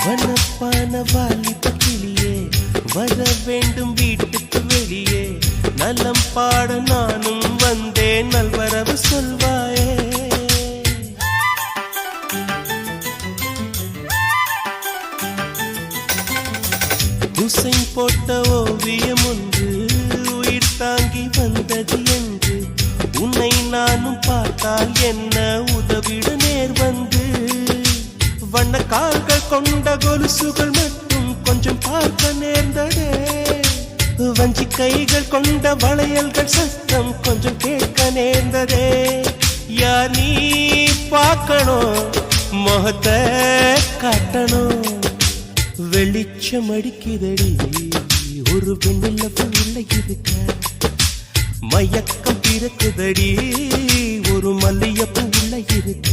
வனப்பான வாலிப கிளியே, வர வேண்டும் வீட்டுக்கு வெளியே, நலம் பாட நானும் வந்தேன், நல்வரவு சொல்வாயே. உசைன் போட்ட ஓவியம் ஒன்று உயிர் தாங்கி வந்தது என்று, உன்னை நானும் பார்த்தால் என்ன உதவிட நேர் வந்து, வண்ண கால்கள் கொண்ட கொலுசுகள் மட்டும் கொஞ்சம் பார்க்க நேர்ந்ததே, வஞ்சி கைகள் கொண்ட வளையல்கள் சத்தம் கொஞ்சம் கேட்க நேர்ந்ததே. யார் நீ பார்க்கணும், முகத்தை காட்டணும், வெளிச்சம் அடிக்குதடி ஒரு பெண்ணில் உள்ள இருக்க, மயக்கம் பிறக்குதடி ஒரு மல்லியப்பு உள்ள இருக்க.